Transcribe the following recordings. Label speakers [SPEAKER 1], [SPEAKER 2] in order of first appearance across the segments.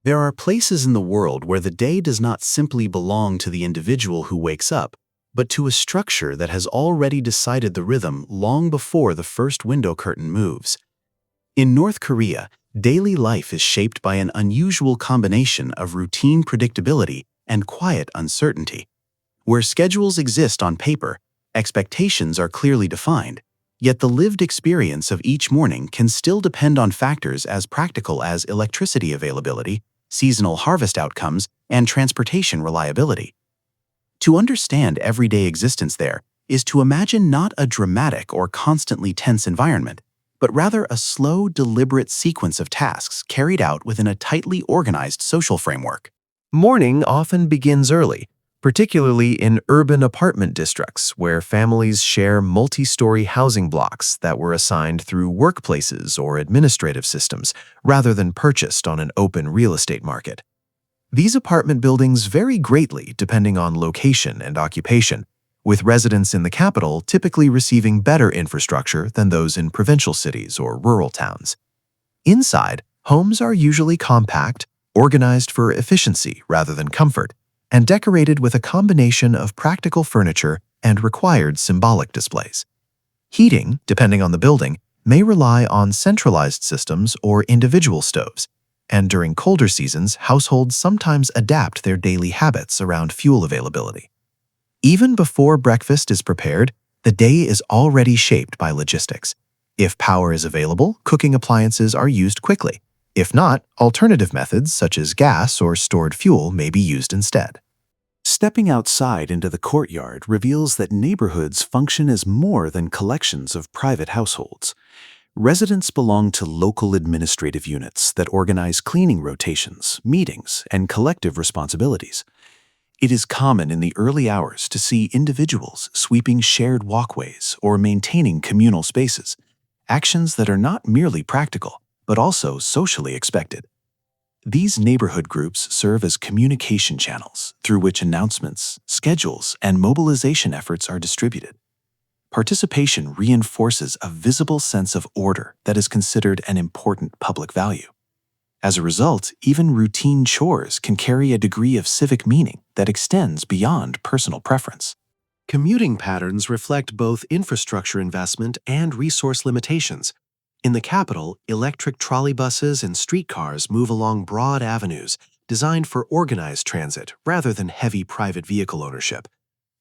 [SPEAKER 1] There are places in the world where the day does not simply belong to the individual who wakes up, but to a structure that has already decided the rhythm long before the first window curtain moves. In North Korea, daily life is shaped by an unusual combination of routine predictability and quiet uncertainty. Where schedules exist on paper, expectations are clearly defined, yet the lived experience of each morning can still depend on factors as practical as electricity availability, seasonal harvest outcomes, and transportation reliability. To understand everyday existence there is to imagine not a dramatic or constantly tense environment, but rather a slow, deliberate sequence of tasks carried out within a tightly organized social framework.
[SPEAKER 2] Morning often begins early, particularly in urban apartment districts where families share multi-story housing blocks that were assigned through workplaces or administrative systems rather than purchased on an open real estate market. These apartment buildings vary greatly depending on location and occupation, with residents in the capital typically receiving better infrastructure than those in provincial cities or rural towns. Inside, homes are usually compact, organized for efficiency rather than comfort, and decorated with a combination of practical furniture and required symbolic displays. Heating, depending on the building, may rely on centralized systems or individual stoves, and during colder seasons, households sometimes adapt their daily habits around fuel availability. Even before breakfast is prepared, the day is already shaped by logistics. If power is available, cooking appliances are used quickly. If not, alternative methods such as gas or stored fuel may be used instead.
[SPEAKER 1] Stepping outside into the courtyard reveals that neighborhoods function as more than collections of private households. Residents belong to local administrative units that organize cleaning rotations, meetings, and collective responsibilities. It is common in the early hours to see individuals sweeping shared walkways or maintaining communal spaces, actions that are not merely practical, but also socially expected. These neighborhood groups serve as communication channels through which announcements, schedules, and mobilization efforts are distributed. Participation reinforces a visible sense of order that is considered an important public value. As a result, even routine chores can carry a degree of civic meaning that extends beyond personal preference. Commuting patterns reflect both infrastructure investment and resource limitations. In the capital, electric trolleybuses and streetcars move along broad avenues designed for organized transit rather than heavy private vehicle ownership.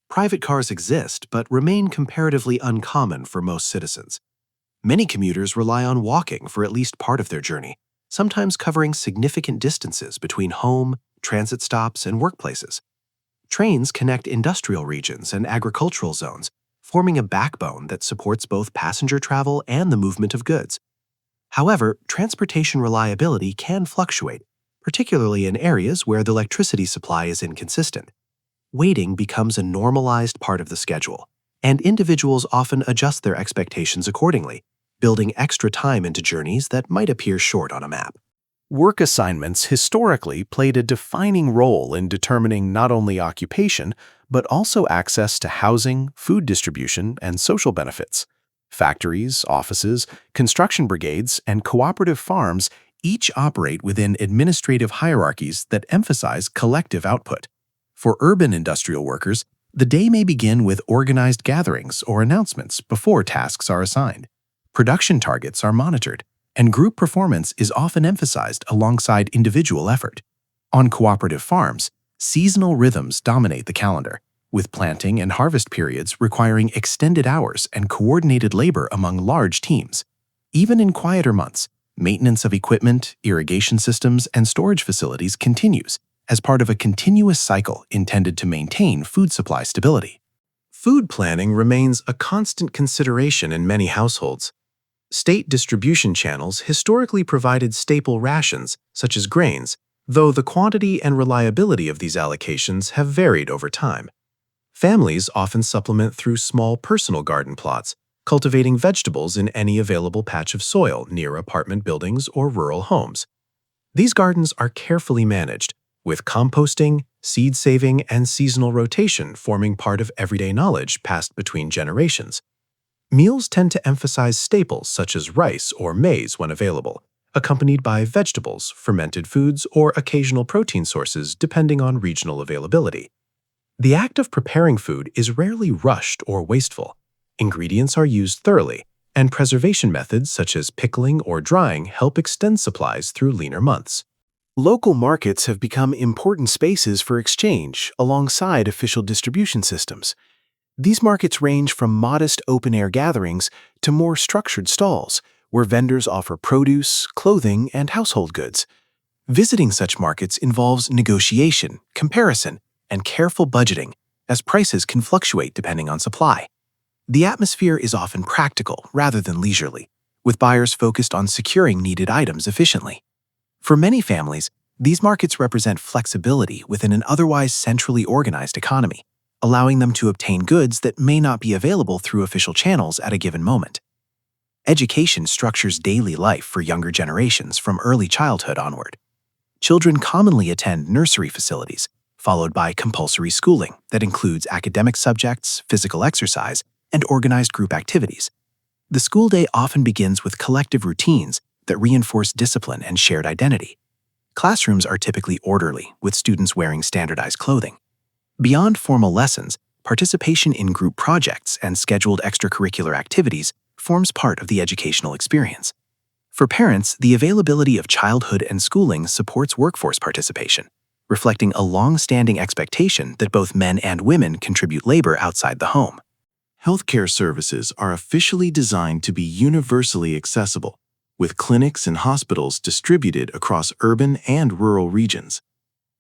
[SPEAKER 1] Private cars exist but remain comparatively uncommon for most citizens. Many commuters rely on walking for at least part of their journey, sometimes covering significant distances between home, transit stops, and workplaces. Trains connect industrial regions and agricultural zones, forming a backbone that supports both passenger travel and the movement of goods. However, transportation reliability can fluctuate, particularly in areas where the electricity supply is inconsistent. Waiting becomes a normalized part of the schedule, and individuals often adjust their expectations accordingly, building extra time into journeys that might appear short on a map. Work assignments historically played a defining role in determining not only occupation, but also access to housing, food distribution, and social benefits. Factories, offices, construction brigades, and cooperative farms each operate within administrative hierarchies that emphasize collective output. For urban industrial workers, the day may begin with organized gatherings or announcements before tasks are assigned. Production targets are monitored, and group performance is often emphasized alongside individual effort. On cooperative farms, seasonal rhythms dominate the calendar, with planting and harvest periods requiring extended hours and coordinated labor among large teams. Even in quieter months, maintenance of equipment, irrigation systems, and storage facilities continues as part of a continuous cycle intended to maintain food supply stability. Food planning remains a constant consideration in many households. State distribution channels historically provided staple rations, such as grains, though the quantity and reliability of these allocations have varied over time. Families often supplement through small personal garden plots, cultivating vegetables in any available patch of soil near apartment buildings or rural homes. These gardens are carefully managed, with composting, seed saving, and seasonal rotation forming part of everyday knowledge passed between generations. Meals tend to emphasize staples such as rice or maize when available,
[SPEAKER 2] accompanied by vegetables, fermented foods, or occasional protein sources depending on regional availability. The act of preparing food is rarely rushed or wasteful. Ingredients are used thoroughly, and preservation methods such as pickling or drying help extend supplies through leaner months.
[SPEAKER 3] Local markets have become important spaces for exchange alongside official distribution systems. These markets range from modest open-air gatherings to more structured stalls, where vendors offer produce, clothing, and household goods. Visiting such markets involves negotiation, comparison, and careful budgeting, as prices can fluctuate depending on supply. The atmosphere is often practical rather than leisurely, with buyers focused on securing needed items efficiently. For many families, these markets represent flexibility within an otherwise centrally organized economy, allowing them to obtain goods that may not be available through official channels at a given moment. Education structures daily life for younger generations from early childhood onward. Children commonly attend nursery facilities, followed by compulsory schooling that includes academic subjects, physical exercise, and organized group activities. The school day often begins with collective routines that reinforce discipline and shared identity. Classrooms are typically orderly, with students wearing standardized clothing. Beyond formal lessons, participation in group projects and scheduled extracurricular activities forms part of the educational experience. For parents, the availability of childhood and schooling supports workforce participation, reflecting a long-standing expectation that both men and women contribute labor outside the home.
[SPEAKER 4] Healthcare services are officially designed to be universally accessible, with clinics and hospitals distributed across urban and rural regions.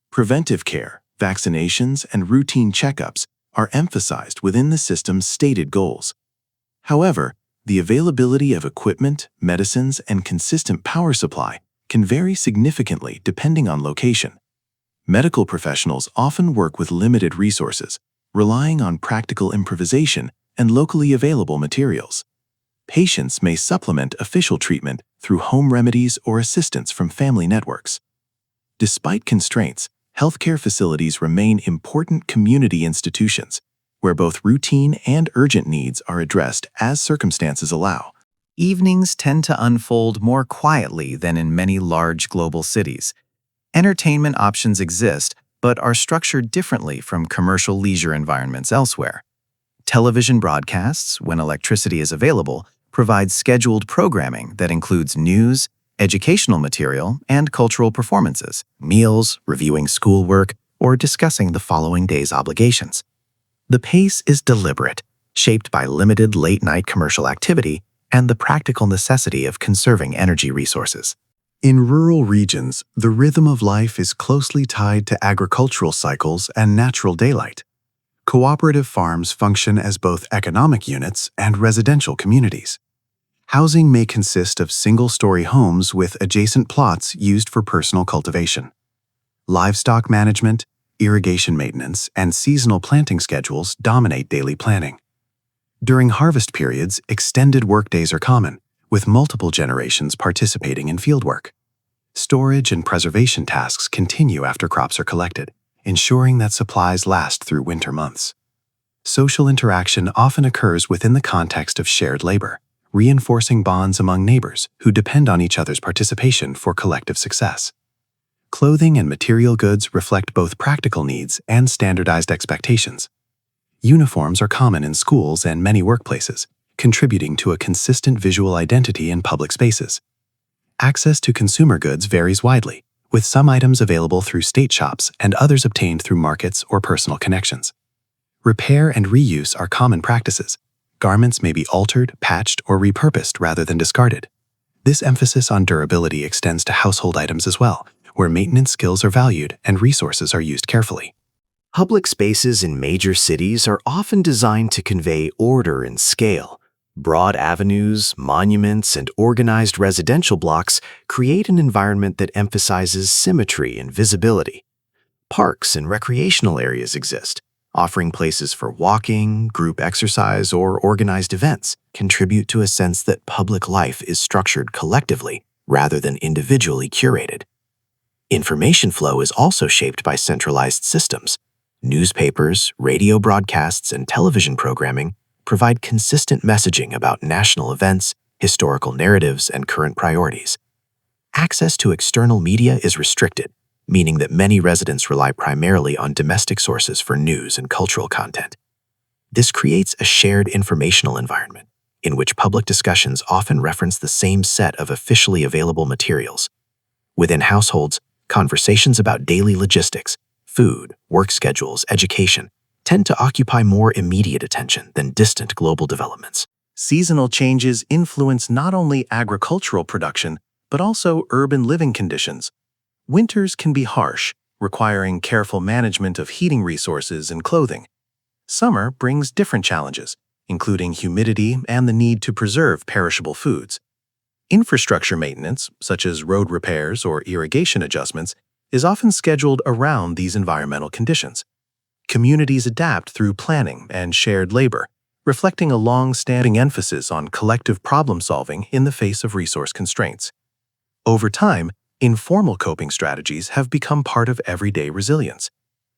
[SPEAKER 4] Preventive care, vaccinations, and routine checkups are emphasized within the system's stated goals. However, the availability of equipment, medicines, and consistent power supply can vary significantly depending on location. Medical professionals often work with limited resources, relying on practical improvisation and locally available materials. Patients may supplement official treatment through home remedies or assistance from family networks. Despite constraints, healthcare facilities remain important community institutions, where both routine and urgent needs are addressed as circumstances allow.
[SPEAKER 1] Evenings tend to unfold more quietly than in many large global cities. Entertainment options exist, but are structured differently from commercial leisure environments elsewhere. Television broadcasts, when electricity is available, provide scheduled programming that includes news, educational material, and cultural performances, meals, reviewing schoolwork, or discussing the following day's obligations. The pace is deliberate, shaped by limited late-night commercial activity and the practical necessity of conserving energy resources.
[SPEAKER 3] In rural regions, the rhythm of life is closely tied to agricultural cycles and natural daylight. Cooperative farms function as both economic units and residential communities. Housing may consist of single-story homes with adjacent plots used for personal cultivation. Livestock management, irrigation maintenance, and seasonal planting schedules dominate daily planning. During harvest periods, extended workdays are common, with multiple generations participating in fieldwork. Storage and preservation tasks continue after crops are collected, ensuring that supplies last through winter months. Social interaction often occurs within the context of shared labor, reinforcing bonds among neighbors who depend on each other's participation for collective success. Clothing and material goods reflect both practical needs and standardized expectations. Uniforms are common in schools and many workplaces, contributing to a consistent visual identity in public spaces. Access to consumer goods varies widely, with some items available through state shops and others obtained through markets or personal connections. Repair and reuse are common practices. Garments may be altered, patched, or repurposed rather than discarded. This emphasis on durability extends to household items as well, where maintenance skills are valued and resources are used carefully.
[SPEAKER 5] Public spaces in major cities are often designed to convey order and scale. Broad avenues, monuments, and organized residential blocks create an environment that emphasizes symmetry and visibility. Parks and recreational areas exist, offering places for walking, group exercise, or organized events, contribute to a sense that public life is structured collectively rather than individually curated. Information flow is also shaped by centralized systems. Newspapers, radio broadcasts, and television programming provide consistent messaging about national events, historical narratives, and current priorities. Access to external media is restricted, meaning that many residents rely primarily on domestic sources for news and cultural content. This creates a shared informational environment, in which public discussions often reference the same set of officially available materials. Within households, conversations about daily logistics, food, work schedules, education, tend to occupy more immediate attention than distant global developments.
[SPEAKER 4] Seasonal changes influence not only agricultural production, but also urban living conditions. Winters can be harsh, requiring careful management of heating resources and clothing. Summer brings different challenges, including humidity and the need to preserve perishable foods. Infrastructure maintenance, such as road repairs or irrigation adjustments, is often scheduled around these environmental conditions. Communities adapt through planning and shared labor, reflecting a long-standing emphasis on collective problem-solving in the face of resource constraints. Over time, informal coping strategies have become part of everyday resilience.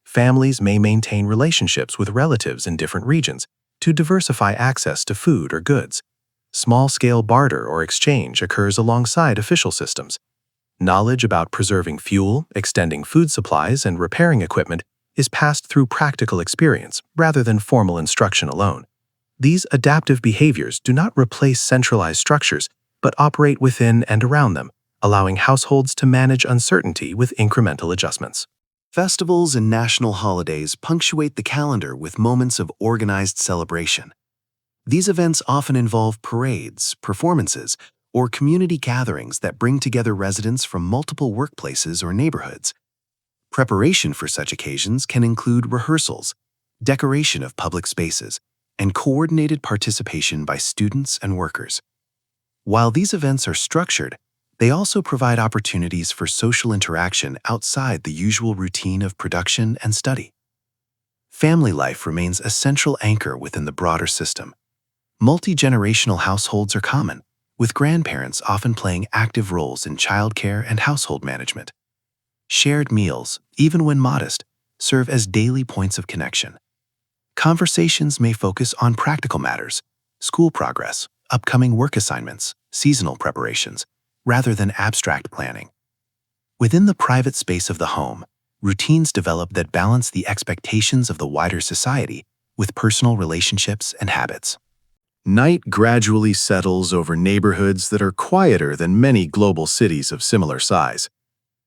[SPEAKER 4] Families may maintain relationships with relatives in different regions to diversify access to food or goods. Small-scale barter or exchange occurs alongside official systems. Knowledge about preserving fuel, extending food supplies, and repairing equipment is passed through practical experience rather than formal instruction alone. These adaptive behaviors do not replace centralized structures, but operate within and around them, allowing households to manage uncertainty with incremental adjustments.
[SPEAKER 3] Festivals and national holidays punctuate the calendar with moments of organized celebration. These events often involve parades, performances, or community gatherings that bring together residents from multiple workplaces or neighborhoods. Preparation for such occasions can include rehearsals, decoration of public spaces, and coordinated participation by students and workers. While these events are structured, they also provide opportunities for social interaction outside the usual routine of production and study. Family life remains a central anchor within the broader system. Multi-generational households are common, with grandparents often playing active roles in childcare and household management. Shared meals, even when modest, serve as daily points of connection. Conversations may focus on practical matters, school progress, upcoming work assignments, seasonal preparations, rather than abstract planning. Within the private space of the home, routines develop that balance the expectations of the wider society with personal relationships and habits.
[SPEAKER 4] Night gradually settles over neighborhoods that are quieter than many global cities of similar size.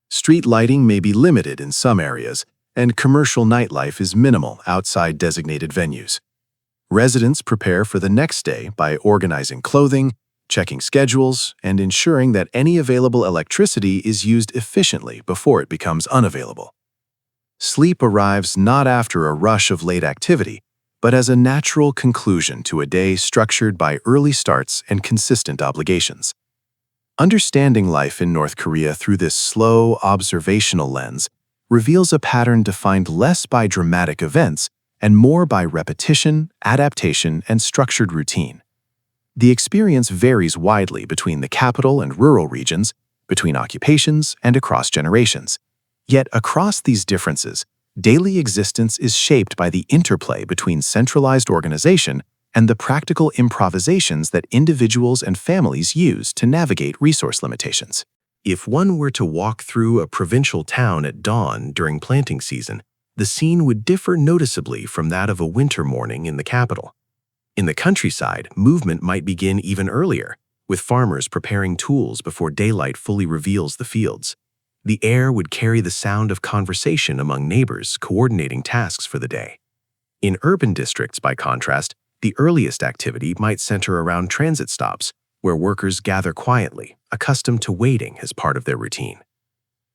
[SPEAKER 4] Street lighting may be limited in some areas, and commercial nightlife is minimal outside designated venues. Residents prepare for the next day by organizing clothing, checking schedules, and ensuring that any available electricity is used efficiently before it becomes unavailable. Sleep arrives not after a rush of late activity, but as a natural conclusion to a day structured by early starts and consistent obligations. Understanding life in North Korea through this slow, observational lens reveals a pattern defined less by dramatic events and more by repetition, adaptation, and structured routine. The experience varies widely between the capital and rural regions, between occupations, and across generations. Yet across these differences, daily existence is shaped by the interplay between centralized organization and the practical improvisations that individuals and families use to navigate resource limitations.
[SPEAKER 2] If one were to walk through a provincial town at dawn during planting season, the scene would differ noticeably from that of a winter morning in the capital. In the countryside, movement might begin even earlier, with farmers preparing tools before daylight fully reveals the fields. The air would carry the sound of conversation among neighbors coordinating tasks for the day. In urban districts, by contrast, the earliest activity might center around transit stops, where workers gather quietly, accustomed to waiting as part of their routine.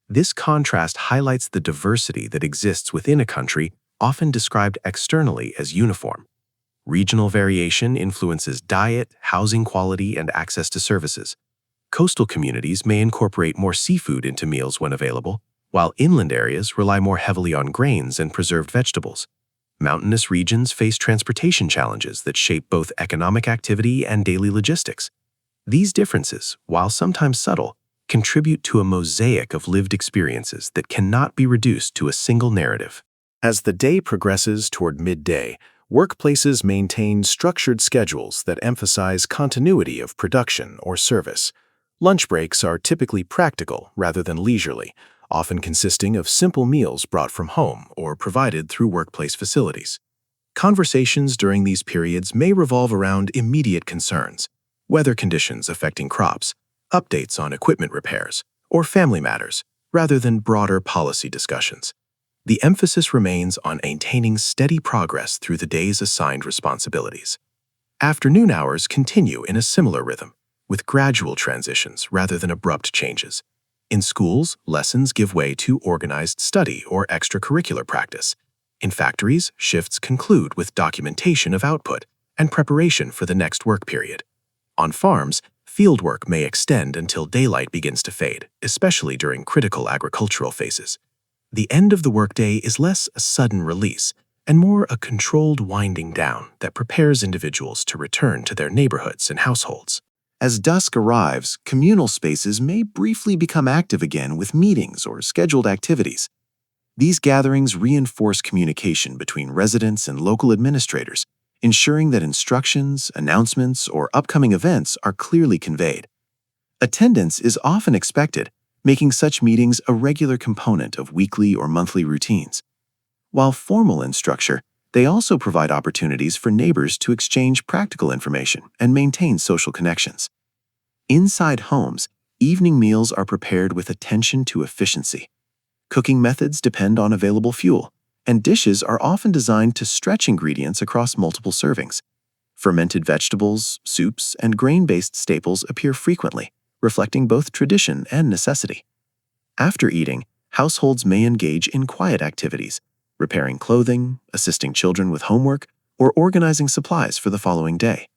[SPEAKER 2] This contrast highlights the diversity that exists within a country, often described externally as uniform. Regional variation influences diet, housing quality, and access to services. Coastal communities may incorporate more seafood into meals when available, while inland areas rely more heavily on grains and preserved vegetables. Mountainous regions face transportation challenges that shape both economic activity and daily logistics. These differences, while sometimes subtle, contribute to a mosaic of lived experiences that cannot be reduced to a single narrative.
[SPEAKER 3] As the day progresses toward midday, workplaces maintain structured schedules that emphasize continuity of production or service. Lunch breaks are typically practical rather than leisurely, often consisting of simple meals brought from home or provided through workplace facilities. Conversations during these periods may revolve around immediate concerns, weather conditions affecting crops, updates on equipment repairs, or family matters, rather than broader policy discussions. The emphasis remains on maintaining steady progress through the day's assigned responsibilities. Afternoon hours continue in a similar rhythm, with gradual transitions rather than abrupt changes. In schools, lessons give way to organized study or extracurricular practice. In factories, shifts conclude with documentation of output and preparation for the next work period. On farms, fieldwork may extend until daylight begins to fade, especially during critical agricultural phases. The end of the workday is less a sudden release and more a controlled winding down that prepares individuals to return to their neighborhoods and households.
[SPEAKER 4] As dusk arrives, communal spaces may briefly become active again with meetings or scheduled activities. These gatherings reinforce communication between residents and local administrators, ensuring that instructions, announcements, or upcoming events are clearly conveyed. Attendance is often expected, making such meetings a regular component of weekly or monthly routines. While formal in structure, they also provide opportunities for neighbors to exchange practical information and maintain social connections. Inside homes, evening meals are prepared with attention to efficiency. Cooking methods depend on available fuel, and dishes are often designed to stretch ingredients across multiple servings. Fermented vegetables, soups, and grain-based staples appear frequently, reflecting both tradition and necessity. After eating, households may engage in quiet activities, repairing clothing, assisting children with homework, or organizing supplies for the following day.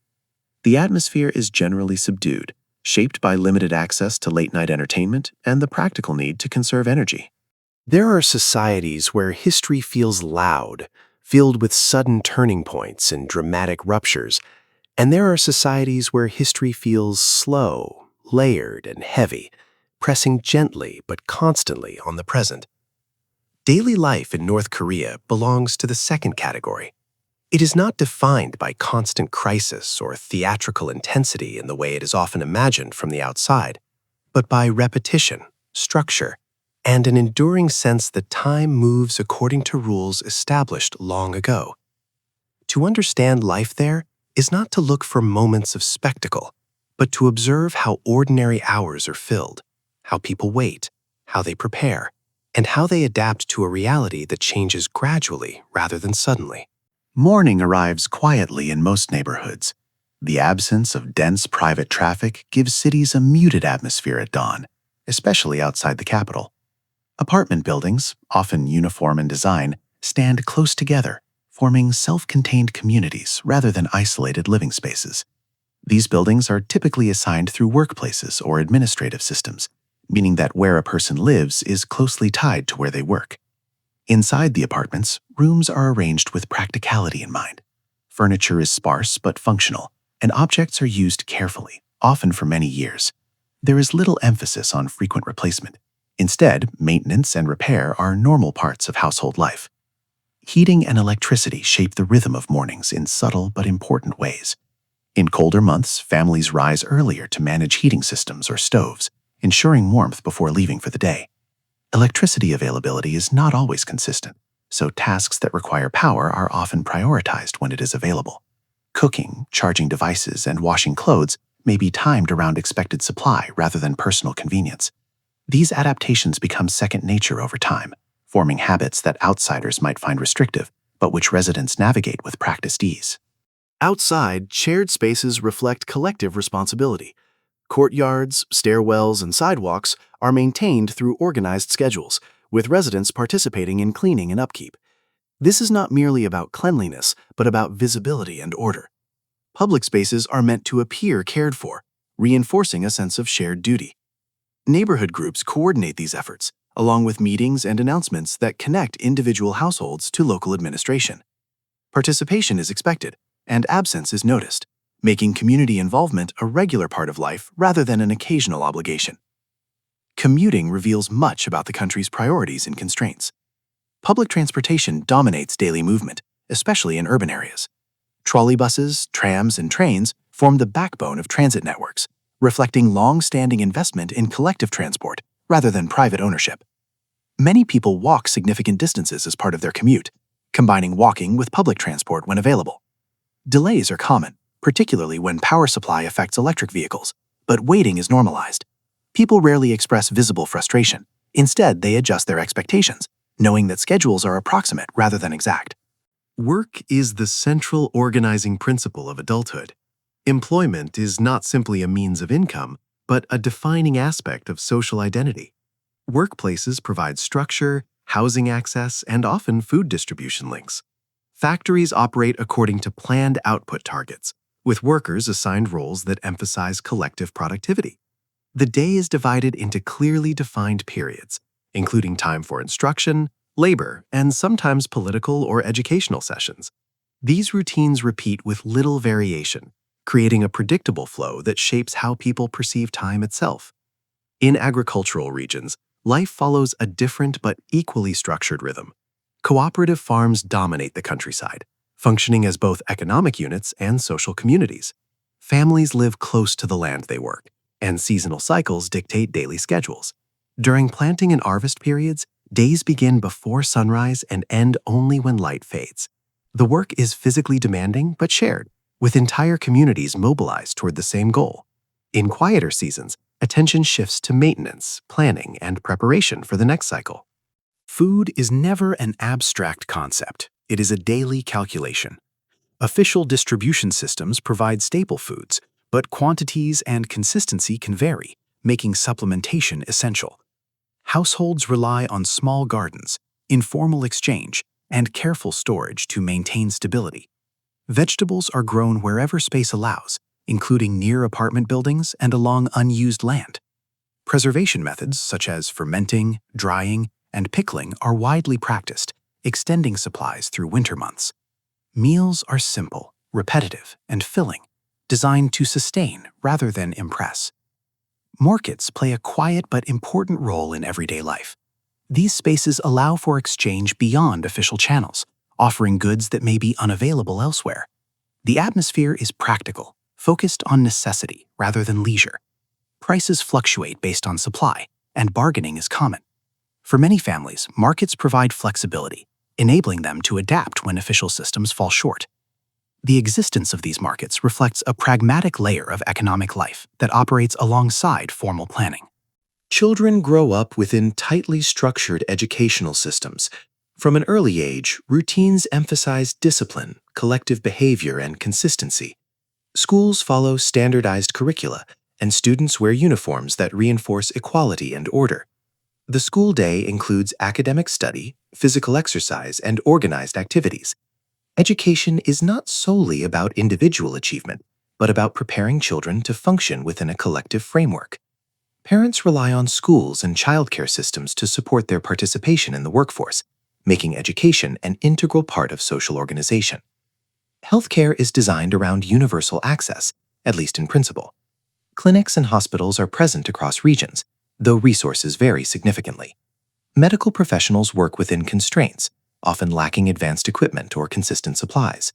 [SPEAKER 4] The atmosphere is generally subdued, shaped by limited access to late-night entertainment and the practical need to conserve energy.
[SPEAKER 3] There are societies where history feels loud, filled with sudden turning points and dramatic ruptures, and there are societies where history feels slow, layered, and heavy, pressing gently but constantly on the present. Daily life in North Korea belongs to the second category. It is not defined by constant crisis or theatrical intensity in the way it is often imagined from the outside, but by repetition, structure, and an enduring sense that time moves according to rules established long ago. To understand life there is not to look for moments of spectacle, but to observe how ordinary hours are filled, how people wait, how they prepare, and how they adapt to a reality that changes gradually rather than suddenly.
[SPEAKER 1] Morning arrives quietly in most neighborhoods. The absence of dense private traffic gives cities a muted atmosphere at dawn, especially outside the capital. Apartment buildings, often uniform in design, stand close together, forming self-contained communities rather than isolated living spaces. These buildings are typically assigned through workplaces or administrative systems, meaning that where a person lives is closely tied to where they work. Inside the apartments, rooms are arranged with practicality in mind. Furniture is sparse but functional, and objects are used carefully, often for many years. There is little emphasis on frequent replacement. Instead, maintenance and repair are normal parts of household life. Heating and electricity shape the rhythm of mornings in subtle but important ways. In colder months, families rise earlier to manage heating systems or stoves, ensuring warmth before leaving for the day. Electricity availability is not always consistent, so tasks that require power are often prioritized when it is available. Cooking, charging devices, and washing clothes may be timed around expected supply rather than personal convenience. These adaptations become second nature over time, forming habits that outsiders might find restrictive, but which residents navigate with practiced ease.
[SPEAKER 3] Outside, shared spaces reflect collective responsibility. Courtyards, stairwells, and sidewalks are maintained through organized schedules, with residents participating in cleaning and upkeep. This is not merely about cleanliness, but about visibility and order. Public spaces are meant to appear cared for, reinforcing a sense of shared duty. Neighborhood groups coordinate these efforts, along with meetings and announcements that connect individual households to local administration. Participation is expected, and absence is noticed, making community involvement a regular part of life rather than an occasional obligation. Commuting reveals much about the country's priorities and constraints. Public transportation dominates daily movement, especially in urban areas. Trolley buses, trams, and trains form the backbone of transit networks,
[SPEAKER 1] reflecting long-standing investment in collective transport rather than private ownership. Many people walk significant distances as part of their commute, combining walking with public transport when available. Delays are common, particularly when power supply affects electric vehicles, but waiting is normalized. People rarely express visible frustration. Instead, they adjust their expectations, knowing that schedules are approximate rather than exact.
[SPEAKER 2] Work is the central organizing principle of adulthood. Employment is not simply a means of income, but a defining aspect of social identity. Workplaces provide structure, housing access, and often food distribution links. Factories operate according to planned output targets, with workers assigned roles that emphasize collective productivity. The day is divided into clearly defined periods, including time for instruction, labor, and sometimes political or educational sessions. These routines repeat with little variation, creating a predictable flow that shapes how people perceive time itself. In agricultural regions, life follows a different but equally structured rhythm. Cooperative farms dominate the countryside, functioning as both economic units and social communities. Families live close to the land they work, and seasonal cycles dictate daily schedules. During planting and harvest periods, days begin before sunrise and end only when light fades. The work is physically demanding but shared, with entire communities mobilized toward the same goal. In quieter seasons, attention shifts to maintenance, planning, and preparation for the next cycle.
[SPEAKER 1] Food is never an abstract concept. It is a daily calculation. Official distribution systems provide staple foods, but quantities and consistency can vary, making supplementation essential. Households rely on small gardens, informal exchange, and careful storage to maintain stability. Vegetables are grown wherever space allows, including near apartment buildings and along unused land. Preservation methods such as fermenting, drying, and pickling are widely practiced, extending supplies through winter months. Meals are simple, repetitive, and filling, designed to sustain rather than impress. Markets play a quiet but important role in everyday life. These spaces allow for exchange beyond official channels, offering goods that may be unavailable elsewhere. The atmosphere is practical, focused on necessity rather than leisure. Prices fluctuate based on supply, and bargaining is common. For many families, markets provide flexibility, enabling them to adapt when official systems fall short. The existence of these markets reflects a pragmatic layer of economic life that operates alongside formal planning.
[SPEAKER 5] Children grow up within tightly structured educational systems. From an early age, routines emphasize discipline, collective behavior, and consistency. Schools follow standardized curricula, and students wear uniforms that reinforce equality and order. The school day includes academic study, physical exercise, and organized activities. Education is not solely about individual achievement, but about preparing children to function within a collective framework. Parents rely on schools and childcare systems to support their participation in the workforce, making education an integral part of social organization. Healthcare is designed around universal access, at least in principle. Clinics and hospitals are present across regions, though resources vary significantly. Medical professionals work within constraints, often lacking advanced equipment or consistent supplies.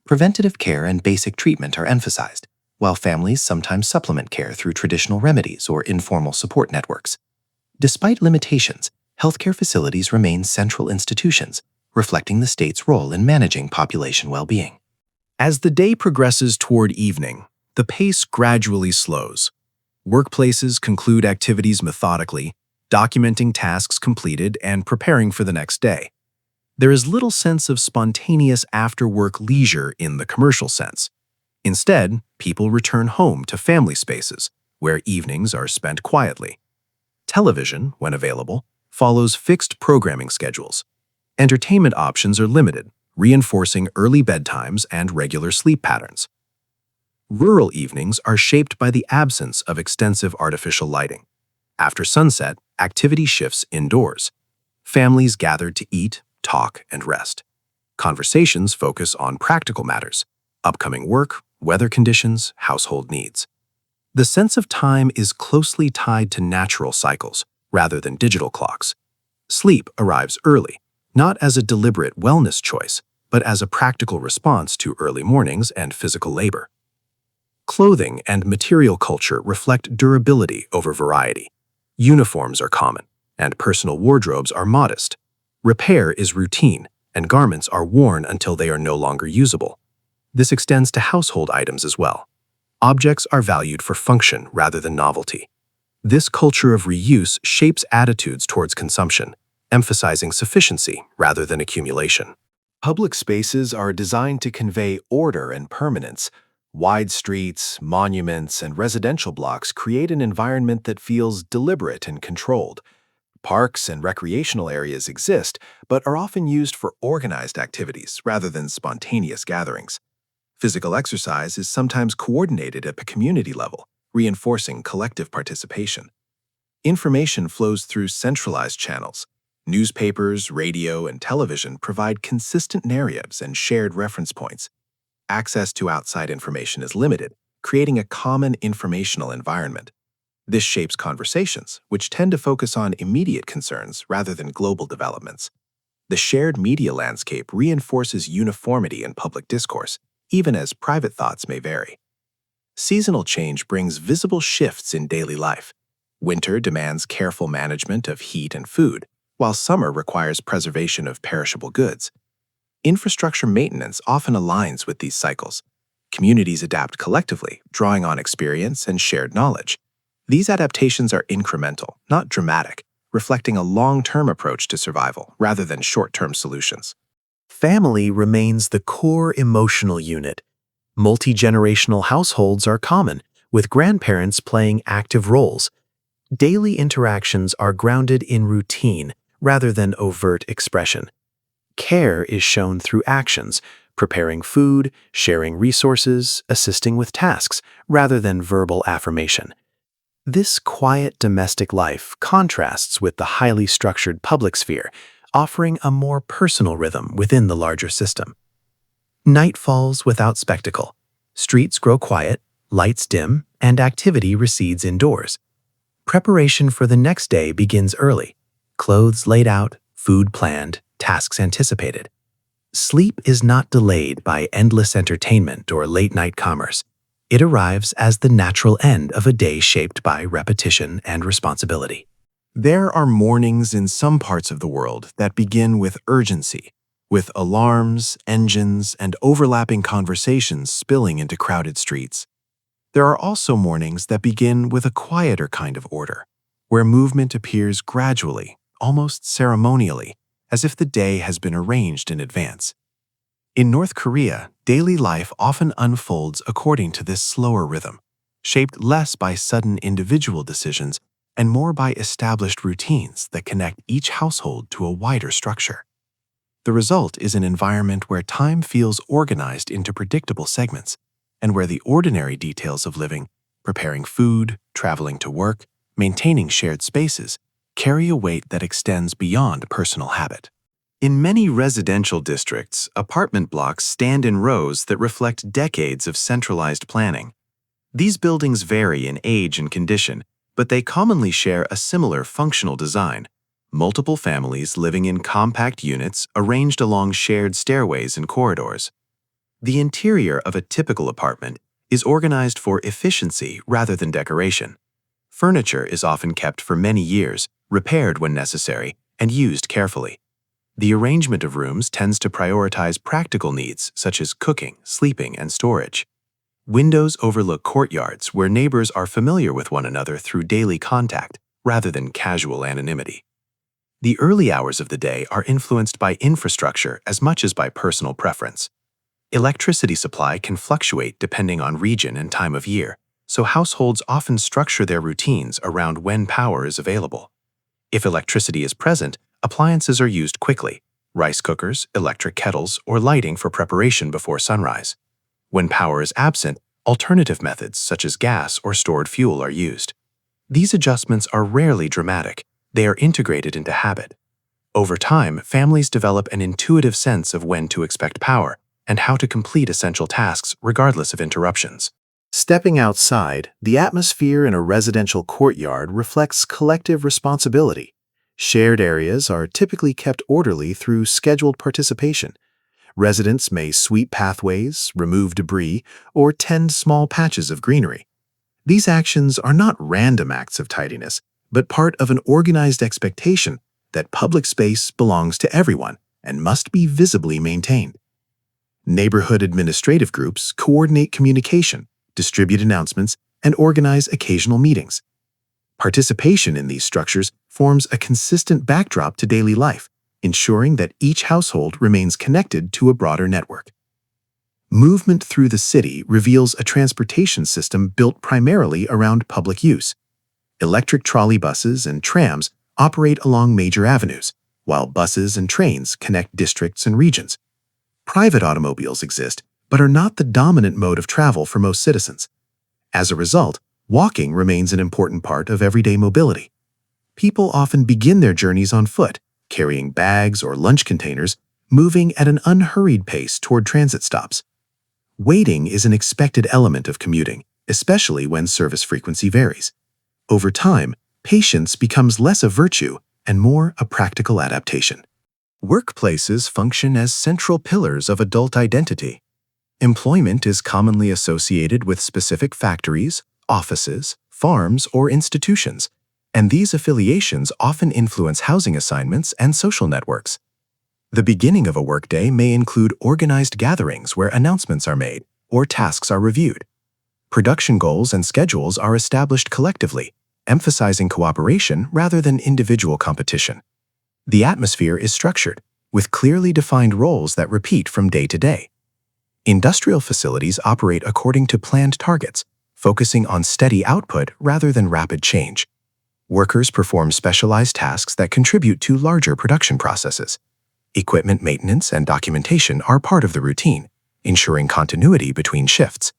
[SPEAKER 5] Preventative care and basic treatment are emphasized, while families sometimes supplement care through traditional remedies or informal support networks. Despite limitations, healthcare facilities remain central institutions, reflecting the state's role in managing population well-being.
[SPEAKER 2] As the day progresses toward evening, the pace gradually slows. Workplaces conclude activities methodically, documenting tasks completed and preparing for the next day. There is little sense of spontaneous after-work leisure in the commercial sense. Instead, people return home to family spaces, where evenings are spent quietly. Television, when available, follows fixed programming schedules. Entertainment options are limited, reinforcing early bedtimes and regular sleep patterns. Rural evenings are shaped by the absence of extensive artificial lighting. After sunset, activity shifts indoors. Families gather to eat, talk, and rest. Conversations focus on practical matters: upcoming work, weather conditions, household needs. The sense of time is closely tied to natural cycles rather than digital clocks. Sleep arrives early, not as a deliberate wellness choice, but as a practical response to early mornings and physical labor. Clothing and material culture reflect durability over variety. Uniforms are common, and personal wardrobes are modest. Repair is routine, and garments are worn until they are no longer usable. This extends to household items as well. Objects are valued for function rather than novelty. This culture of reuse shapes attitudes towards consumption, emphasizing sufficiency rather than accumulation.
[SPEAKER 5] Public spaces are designed to convey order and permanence. Wide streets, monuments, and residential blocks create an environment that feels deliberate and controlled. Parks and recreational areas exist, but are often used for organized activities rather than spontaneous gatherings. Physical exercise is sometimes coordinated at the community level, reinforcing collective participation. Information flows through centralized channels. Newspapers, radio, and television provide consistent narratives and shared reference points. Access to outside information is limited, creating a common informational environment. This shapes conversations, which tend to focus on immediate concerns rather than global developments. The shared media landscape reinforces uniformity in public discourse, even as private thoughts may vary. Seasonal change brings visible shifts in daily life. Winter demands careful management of heat and food, while summer requires preservation of perishable goods. Infrastructure maintenance often aligns with these cycles. Communities adapt collectively, drawing on experience and shared knowledge. These adaptations are incremental, not dramatic, reflecting a long-term approach to survival rather than short-term solutions.
[SPEAKER 1] Family remains the core emotional unit. Multi-generational households are common, with grandparents playing active roles. Daily interactions are grounded in routine rather than overt expression. Care is shown through actions, preparing food, sharing resources, assisting with tasks, rather than verbal affirmation. This quiet domestic life contrasts with the highly structured public sphere, offering a more personal rhythm within the larger system. Night falls without spectacle. Streets grow quiet, lights dim, and activity recedes indoors. Preparation for the next day begins early. Clothes laid out, food planned, tasks anticipated. Sleep is not delayed by endless entertainment or late-night commerce. It arrives as the natural end of a day shaped by repetition and responsibility.
[SPEAKER 4] There are mornings in some parts of the world that begin with urgency, with alarms, engines, and overlapping conversations spilling into crowded streets. There are also mornings that begin with a quieter kind of order, where movement appears gradually, almost ceremonially, as if the day has been arranged in advance. In North Korea, daily life often unfolds according to this slower rhythm, shaped less by sudden individual decisions and more by established routines that connect each household to a wider structure. The result is an environment where time feels organized into predictable segments, and where the ordinary details of living, preparing food, traveling to work, maintaining shared spaces, carry a weight that extends beyond personal habit. In many residential districts, apartment blocks stand in rows that reflect decades of centralized planning. These buildings vary in age and condition, but they commonly share a similar functional design: multiple families living in compact units arranged along shared stairways and corridors. The interior of a typical apartment is organized for efficiency rather than decoration. Furniture is often kept for many years, repaired when necessary, and used carefully. The arrangement of rooms tends to prioritize practical needs such as cooking, sleeping, and storage. Windows overlook courtyards where neighbors are familiar with one another through daily contact rather than casual anonymity. The early hours of the day are influenced by infrastructure as much as by personal preference. Electricity supply can fluctuate depending on region and time of year, so households often structure their routines around when power is available. If electricity is present, appliances are used quickly: rice cookers, electric kettles, or lighting for preparation before sunrise. When power is absent, alternative methods such as gas or stored fuel are used. These adjustments are rarely dramatic. They are integrated into habit. Over time, families develop an intuitive sense of when to expect power and how to complete essential tasks regardless of interruptions.
[SPEAKER 5] Stepping outside, the atmosphere in a residential courtyard reflects collective responsibility. Shared areas are typically kept orderly through scheduled participation. Residents may sweep pathways, remove debris, or tend small patches of greenery. These actions are not random acts of tidiness, but part of an organized expectation that public space belongs to everyone and must be visibly maintained. Neighborhood administrative groups coordinate communication, distribute announcements, and organize occasional meetings. Participation in these structures forms a consistent backdrop to daily life, ensuring that each household remains connected to a broader network. Movement through the city reveals a transportation system built primarily around public use. Electric trolley buses and trams operate along major avenues, while buses and trains connect districts and regions. Private automobiles exist, but are not the dominant mode of travel for most citizens. As a result, walking remains an important part of everyday mobility. People often begin their journeys on foot, carrying bags or lunch containers, moving at an unhurried pace toward transit stops. Waiting is an expected element of commuting, especially when service frequency varies. Over time, patience becomes less a virtue and more a practical adaptation.
[SPEAKER 2] Workplaces function as central pillars of adult identity. Employment is commonly associated with specific factories, offices, farms, or institutions, and these affiliations often influence housing assignments and social networks. The beginning of a workday may include organized gatherings where announcements are made or tasks are reviewed. Production goals and schedules are established collectively, emphasizing cooperation rather than individual competition. The atmosphere is structured, with clearly defined roles that repeat from day to day. Industrial facilities operate according to planned targets, focusing on steady output rather than rapid change. Workers perform specialized tasks that contribute to larger production processes. Equipment maintenance and documentation are part of the routine, ensuring continuity between shifts.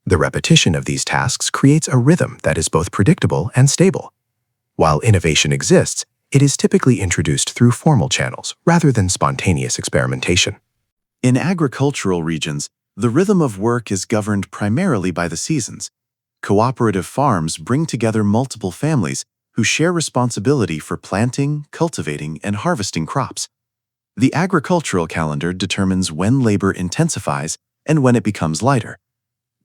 [SPEAKER 2] The repetition of these tasks creates a rhythm that is both predictable and stable. While innovation exists, it is typically introduced through formal channels rather than spontaneous experimentation.
[SPEAKER 1] In agricultural regions, the rhythm of work is governed primarily by the seasons. Cooperative farms bring together multiple families who share responsibility for planting, cultivating, and harvesting crops. The agricultural calendar determines when labor intensifies and when it becomes lighter.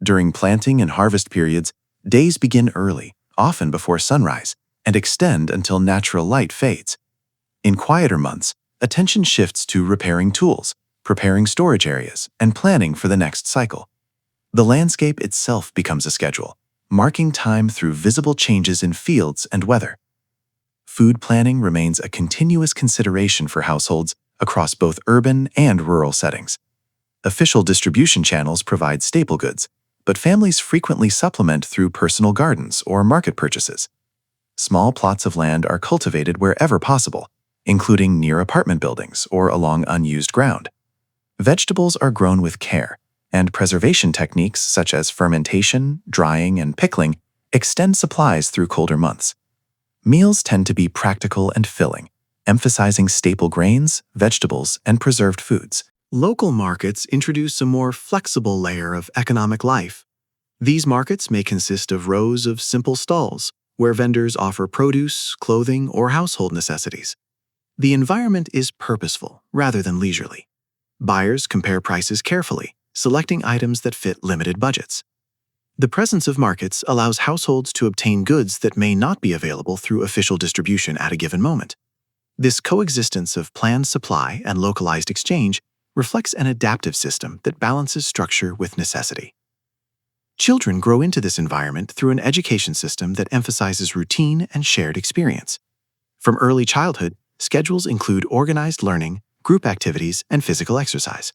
[SPEAKER 1] During planting and harvest periods, days begin early, often before sunrise, and extend until natural light fades. In quieter months, attention shifts to repairing tools, preparing storage areas, and planning for the next cycle. The landscape itself becomes a schedule, marking time through visible changes in fields and weather. Food planning remains a continuous consideration for households across both urban and rural settings. Official distribution channels provide staple goods, but families frequently supplement through personal gardens or market purchases. Small plots of land are cultivated wherever possible, including near apartment buildings or along unused ground. Vegetables are grown with care, and preservation techniques such as fermentation, drying, and pickling extend supplies through colder months. Meals tend to be practical and filling, emphasizing staple grains, vegetables, and preserved foods.
[SPEAKER 3] Local markets introduce a more flexible layer of economic life. These markets may consist of rows of simple stalls, where vendors offer produce, clothing, or household necessities. The environment is purposeful rather than leisurely. Buyers compare prices carefully, selecting items that fit limited budgets. The presence of markets allows households to obtain goods that may not be available through official distribution at a given moment. This coexistence of planned supply and localized exchange reflects an adaptive system that balances structure with necessity. Children grow into this environment through an education system that emphasizes routine and shared experience. From early childhood, schedules include organized learning, group activities, and physical exercise.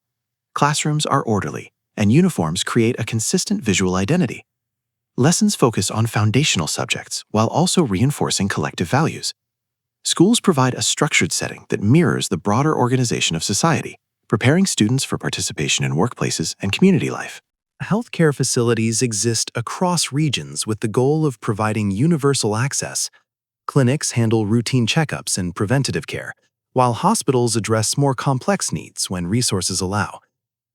[SPEAKER 3] Classrooms are orderly, and uniforms create a consistent visual identity. Lessons focus on foundational subjects while also reinforcing collective values. Schools provide a structured setting that mirrors the broader organization of society, preparing students for participation in workplaces and community life.
[SPEAKER 2] Healthcare facilities exist across regions with the goal of providing universal access. Clinics handle routine checkups and preventative care, while hospitals address more complex needs when resources allow.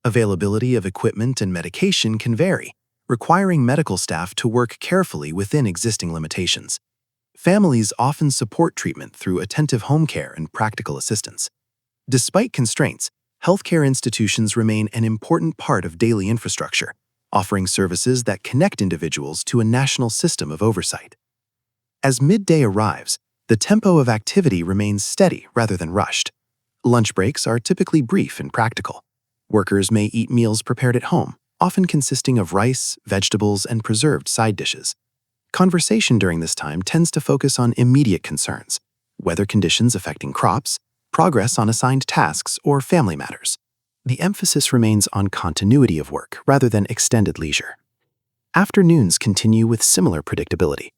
[SPEAKER 2] Availability of equipment and medication can vary, requiring medical staff to work carefully within existing limitations. Families often support treatment through attentive home care and practical assistance. Despite constraints,
[SPEAKER 3] Healthcare institutions remain an important part of daily infrastructure, offering services that connect individuals to a national system of oversight. As midday arrives, the tempo of activity remains steady rather than rushed. Lunch breaks are typically brief and practical. Workers may eat meals prepared at home, often consisting of rice, vegetables, and preserved side dishes. Conversation during this time tends to focus on immediate concerns, weather conditions affecting crops, progress on assigned tasks, or family matters. The emphasis remains on continuity of work rather than extended leisure. Afternoons continue with similar predictability.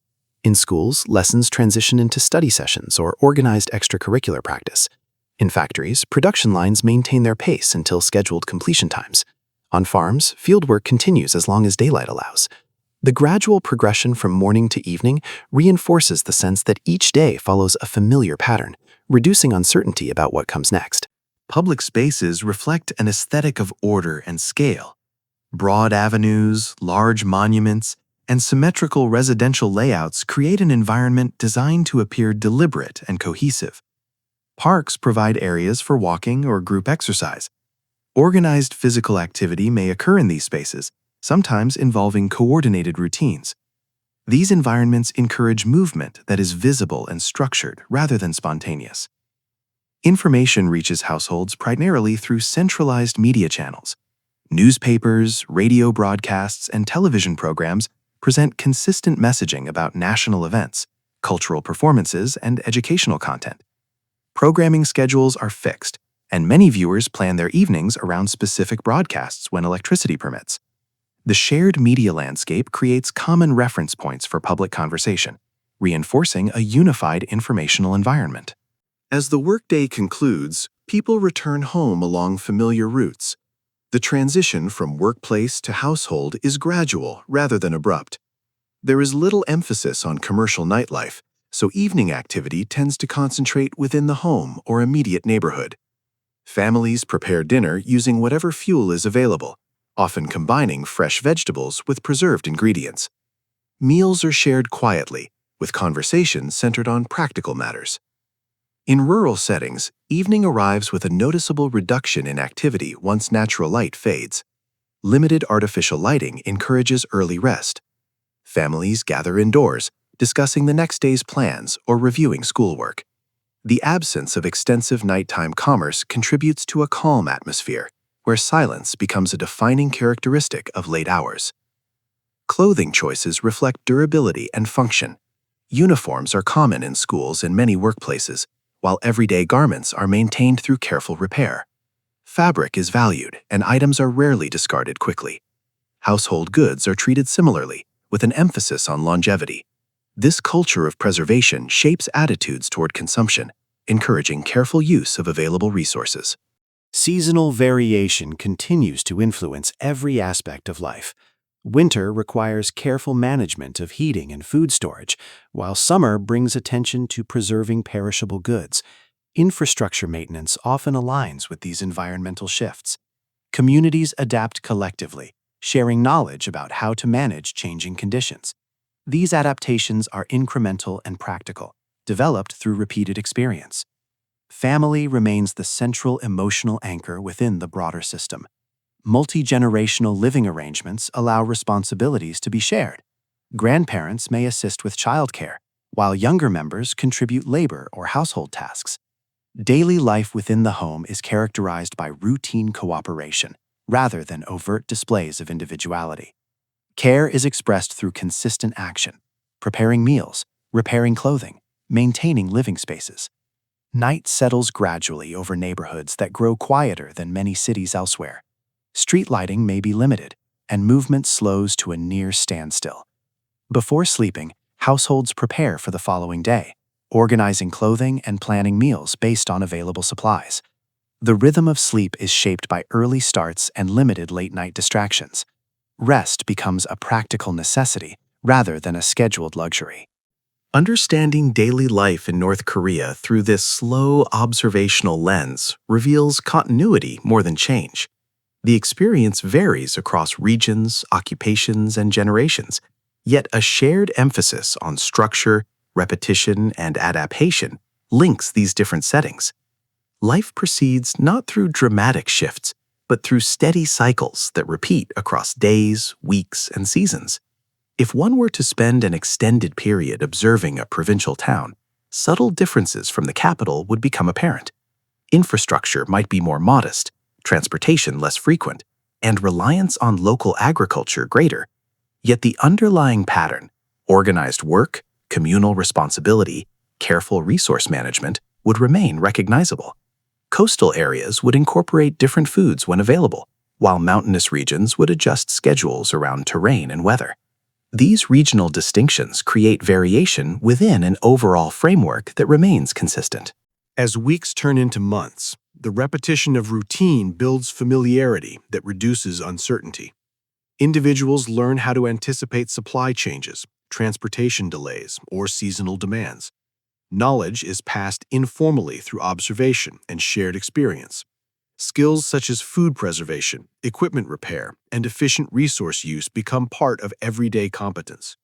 [SPEAKER 3] In schools, lessons transition into study sessions or organized extracurricular practice. In factories, production lines maintain their pace until scheduled completion times. On farms, fieldwork continues as long as daylight allows. The gradual progression from morning to evening reinforces the sense that each day follows a familiar pattern, reducing uncertainty about what comes next.
[SPEAKER 4] Public spaces reflect an aesthetic of order and scale. Broad avenues, large monuments, and symmetrical residential layouts create an environment designed to appear deliberate and cohesive. Parks provide areas for walking or group exercise. Organized physical activity may occur in these spaces, sometimes involving coordinated routines. These environments encourage movement that is visible and structured rather than spontaneous. Information reaches households primarily through centralized media channels. Newspapers, radio broadcasts, and television programs present consistent messaging about national events, cultural performances, and educational content. Programming schedules are fixed, and many viewers plan their evenings around specific broadcasts when electricity permits. The shared media landscape creates common reference points for public conversation, reinforcing a unified informational environment. As the workday concludes, people return home along familiar routes. The transition from workplace to household is gradual rather than abrupt. There is little emphasis on commercial nightlife, so evening activity tends to concentrate within the home or immediate neighborhood. Families prepare dinner using whatever fuel is available, often combining fresh vegetables with preserved ingredients. Meals are shared quietly, with conversations centered on practical matters. In rural settings, evening arrives with a noticeable reduction in activity once natural light fades. Limited artificial lighting encourages early rest. Families gather indoors, discussing the next day's plans or reviewing schoolwork. The absence of extensive nighttime commerce contributes to a calm atmosphere, where silence becomes a defining characteristic of late hours. Clothing choices reflect durability and function. Uniforms are common in schools and many workplaces, while everyday garments are maintained through careful repair. Fabric is valued, and items are rarely discarded quickly. Household goods are treated similarly, with an emphasis on longevity. This culture of preservation shapes attitudes toward consumption, encouraging careful use of available resources.
[SPEAKER 1] Seasonal variation continues to influence every aspect of life. Winter requires careful management of heating and food storage, while summer brings attention to preserving perishable goods. Infrastructure maintenance often aligns with these environmental shifts. Communities adapt collectively, sharing knowledge about how to manage changing conditions. These adaptations are incremental and practical, developed through repeated experience. Family remains the central emotional anchor within the broader system. Multi-generational living arrangements allow responsibilities to be shared. Grandparents may assist with childcare, while younger members contribute labor or household tasks. Daily life within the home is characterized by routine cooperation, rather than overt displays of individuality. Care is expressed through consistent action, preparing meals, repairing clothing, maintaining living spaces. Night settles gradually over neighborhoods that grow quieter than many cities elsewhere. Street lighting may be limited, and movement slows to a near standstill. Before sleeping, households prepare for the following day, organizing clothing and planning meals based on available supplies. The rhythm of sleep is shaped by early starts and limited late-night distractions. Rest becomes a practical necessity rather than a scheduled luxury.
[SPEAKER 4] Understanding daily life in North Korea through this slow observational lens reveals continuity more than change. The experience varies across regions, occupations, and generations, yet a shared emphasis on structure, repetition, and adaptation links these different settings.
[SPEAKER 2] Life proceeds not through dramatic shifts, but through steady cycles that repeat across days, weeks, and seasons. If one were to spend an extended period observing a provincial town, subtle differences from the capital would become apparent. Infrastructure might be more modest, transportation less frequent, and reliance on local agriculture greater. Yet the underlying pattern, organized work, communal responsibility, careful resource management, would remain recognizable. Coastal areas would incorporate different foods when available, while mountainous regions would adjust schedules around terrain and weather. These regional distinctions create variation within an overall framework that remains consistent.
[SPEAKER 3] As weeks turn into months, the repetition of routine builds familiarity that reduces uncertainty. Individuals learn how to anticipate supply changes, transportation delays, or seasonal demands. Knowledge is passed informally through observation and shared experience. Skills such as food preservation, equipment repair, and efficient resource use become part of everyday competence.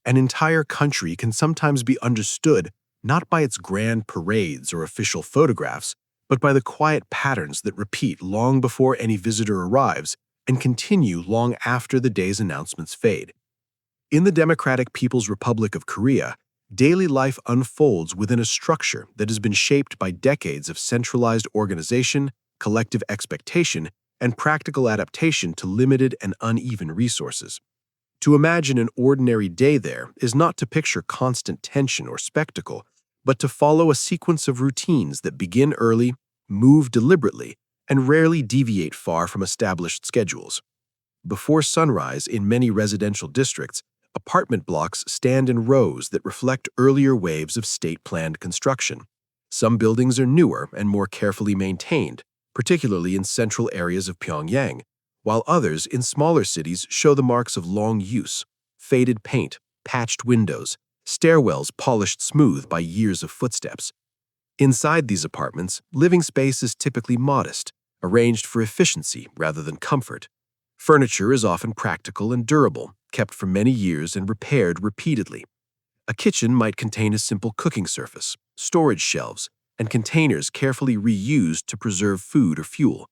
[SPEAKER 3] An entire country can sometimes be understood not by its grand parades or official photographs, but by the quiet patterns that repeat long before any visitor arrives and continue long after the day's announcements fade. In the Democratic People's Republic of Korea, daily life unfolds within a structure that has been shaped by decades of centralized organization, collective expectation, and practical adaptation to limited and uneven resources. To imagine an ordinary day there is not to picture constant tension or spectacle, but to follow a sequence of routines that begin early, move deliberately, and rarely deviate far from established schedules. Before sunrise in many residential districts, apartment blocks stand in rows that reflect earlier waves of state-planned construction. Some buildings are newer and more carefully maintained, particularly in central areas of Pyongyang, while others in smaller cities show the marks of long use: faded paint, patched windows, stairwells polished smooth by years of footsteps. Inside these apartments, living space is typically modest, arranged for efficiency rather than comfort. Furniture is often practical and durable, kept for many years and repaired repeatedly. A kitchen might contain a simple cooking surface, storage shelves, and containers carefully reused to preserve food or fuel.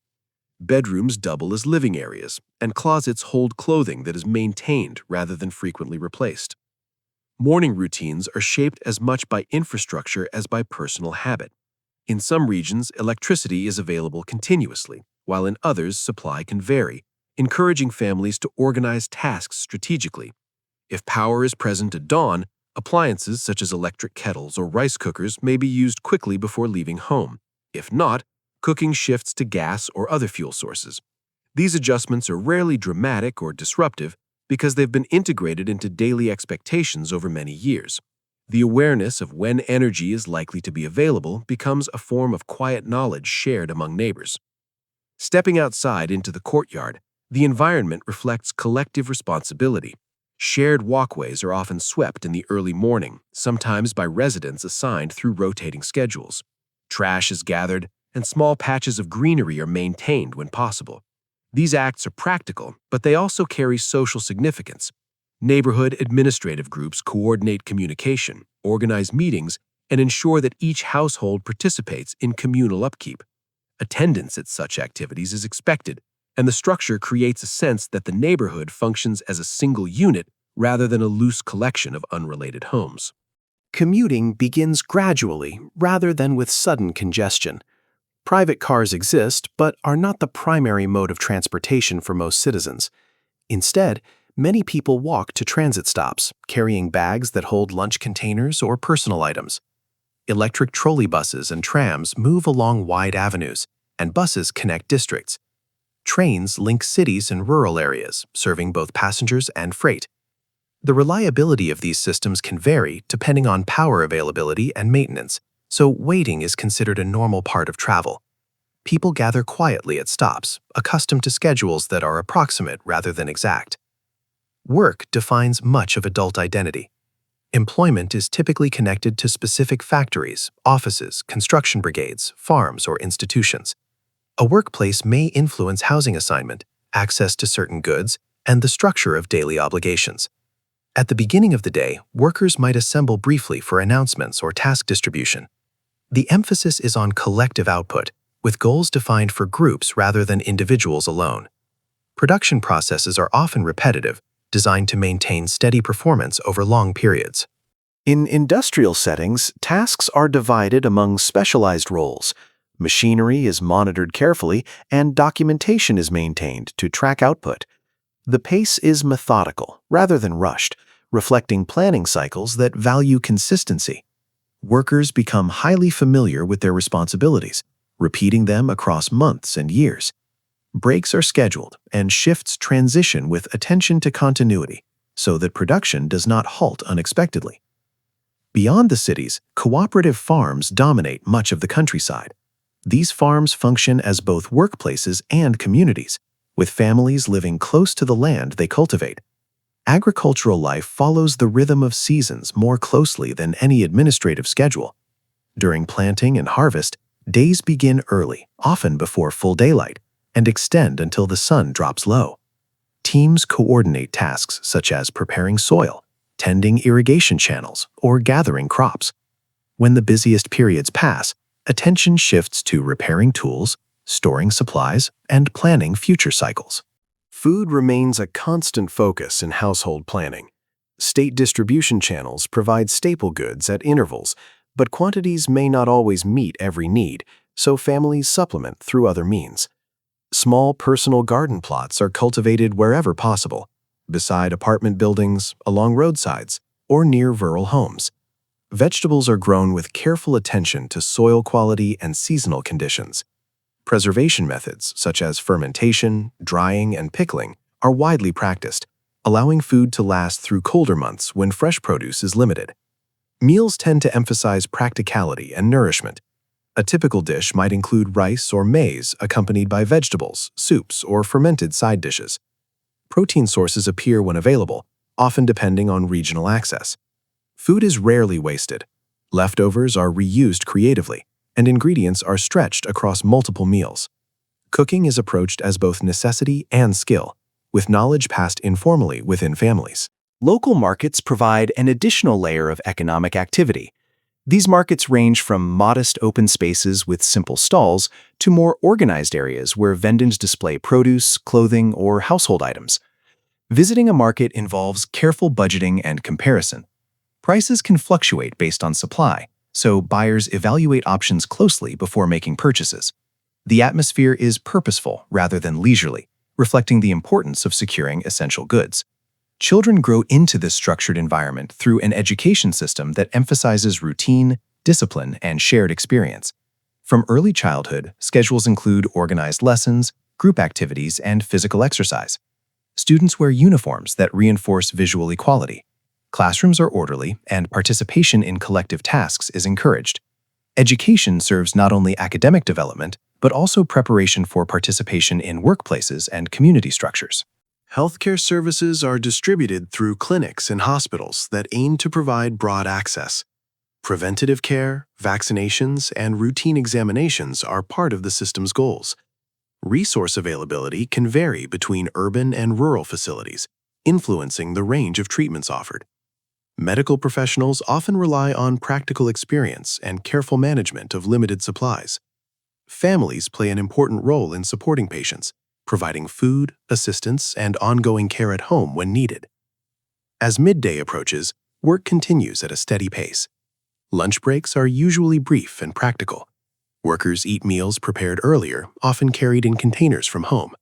[SPEAKER 3] Bedrooms double as living areas, and closets hold clothing that is maintained rather than frequently replaced. Morning routines are shaped as much by infrastructure as by personal habit. In some regions, electricity is available continuously, while in others, supply can vary, encouraging families to organize tasks strategically. If power is present at dawn, appliances such as electric kettles or rice cookers may be used quickly before leaving home. If not, cooking shifts to gas or other fuel sources. These adjustments are rarely dramatic or disruptive because they've been integrated into daily expectations over many years. The awareness of when energy is likely to be available becomes a form of quiet knowledge shared among neighbors. Stepping outside into the courtyard, the environment reflects collective responsibility. Shared walkways are often swept in the early morning, sometimes by residents assigned through rotating schedules. Trash is gathered, and small patches of greenery are maintained when possible. These acts are practical, but they also carry social significance. Neighborhood administrative groups coordinate communication, organize meetings, and ensure that each household participates in communal upkeep. Attendance at such activities is expected, and the structure creates a sense that the neighborhood functions as a single unit rather than a loose collection of unrelated homes.
[SPEAKER 5] Commuting begins gradually rather than with sudden congestion. Private cars exist, but are not the primary mode of transportation for most citizens. Instead, many people walk to transit stops, carrying bags that hold lunch containers or personal items. Electric trolley buses and trams move along wide avenues, and buses connect districts. Trains link cities and rural areas, serving both passengers and freight. The reliability of these systems can vary depending on power availability and maintenance, so waiting is considered a normal part of travel. People gather quietly at stops, accustomed to schedules that are approximate rather than exact. Work defines much of adult identity. Employment is typically connected to specific factories, offices, construction brigades, farms, or institutions. A workplace may influence housing assignment, access to certain goods, and the structure of daily obligations. At the beginning of the day, workers might assemble briefly for announcements or task distribution.
[SPEAKER 2] The emphasis is on collective output, with goals defined for groups rather than individuals alone. Production processes are often repetitive, designed to maintain steady performance over long periods.
[SPEAKER 3] In industrial settings, tasks are divided among specialized roles. Machinery is monitored carefully, and documentation is maintained to track output. The pace is methodical rather than rushed, reflecting planning cycles that value consistency. Workers become highly familiar with their responsibilities, repeating them across months and years. Breaks are scheduled, and shifts transition with attention to continuity, so that production does not halt unexpectedly. Beyond the cities, cooperative farms dominate much of the countryside. These farms function as both workplaces and communities, with families living close to the land they cultivate. Agricultural life follows the rhythm of seasons more closely than any administrative schedule. During planting and harvest, days begin early, often before full daylight, and extend until the sun drops low. Teams coordinate tasks such as preparing soil, tending irrigation channels, or gathering crops. When the busiest periods pass, attention shifts to repairing tools, storing supplies, and planning future cycles. Food remains a constant focus in household planning. State distribution channels provide staple goods at intervals, but quantities may not always meet every need, so families supplement through other means. Small personal garden plots are cultivated wherever possible, beside apartment buildings, along roadsides, or near rural homes. Vegetables are grown with careful attention to soil quality and seasonal conditions. Preservation methods, such as fermentation, drying, and pickling, are widely practiced, allowing food to last through colder months when fresh produce is limited. Meals tend to emphasize practicality and nourishment. A typical dish might include rice or maize accompanied by vegetables, soups, or fermented side dishes. Protein sources appear when available, often depending on regional access. Food is rarely wasted. Leftovers are reused creatively, and ingredients are stretched across multiple meals. Cooking is approached as both necessity and skill, with knowledge passed informally within families.
[SPEAKER 5] Local markets provide an additional layer of economic activity. These markets range from modest open spaces with simple stalls to more organized areas where vendors display produce, clothing, or household items. Visiting a market involves careful budgeting and comparison. Prices can fluctuate based on supply, so buyers evaluate options closely before making purchases. The atmosphere is purposeful rather than leisurely, reflecting the importance of securing essential goods. Children grow into this structured environment through an education system that emphasizes routine, discipline, and shared experience. From early childhood, schedules include organized lessons, group activities, and physical exercise. Students wear uniforms that reinforce visual equality. Classrooms are orderly, and participation in collective tasks is encouraged. Education serves not only academic development, but also preparation for participation in workplaces and community structures.
[SPEAKER 3] Healthcare services are distributed through clinics and hospitals that aim to provide broad access. Preventative care, vaccinations, and routine examinations are part of the system's goals. Resource availability can vary between urban and rural facilities, influencing the range of treatments offered. Medical professionals often rely on practical experience and careful management of limited supplies. Families play an important role in supporting patients, providing food, assistance, and ongoing care at home when needed. As midday approaches, work continues at a steady pace. Lunch breaks are usually brief and practical. Workers eat meals prepared earlier, often carried in containers from home.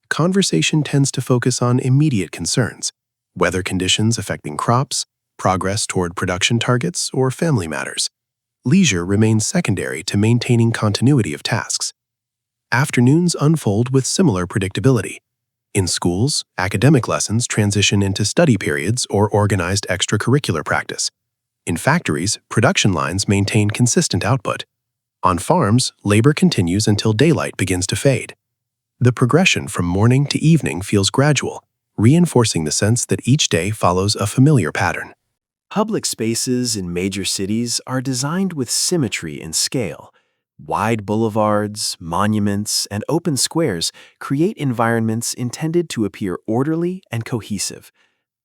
[SPEAKER 3] Conversation tends to focus on immediate concerns, weather conditions affecting crops, progress toward production targets, or family matters. Leisure remains secondary to maintaining continuity of tasks. Afternoons unfold with similar predictability. In schools, academic lessons transition into study periods or organized extracurricular practice. In factories, production lines maintain consistent output. On farms, labor continues until daylight begins to fade. The progression from morning to evening feels gradual, reinforcing the sense that each day follows a familiar pattern. Public spaces in major cities are designed with symmetry and scale. Wide boulevards, monuments, and open squares create environments intended to appear orderly and cohesive.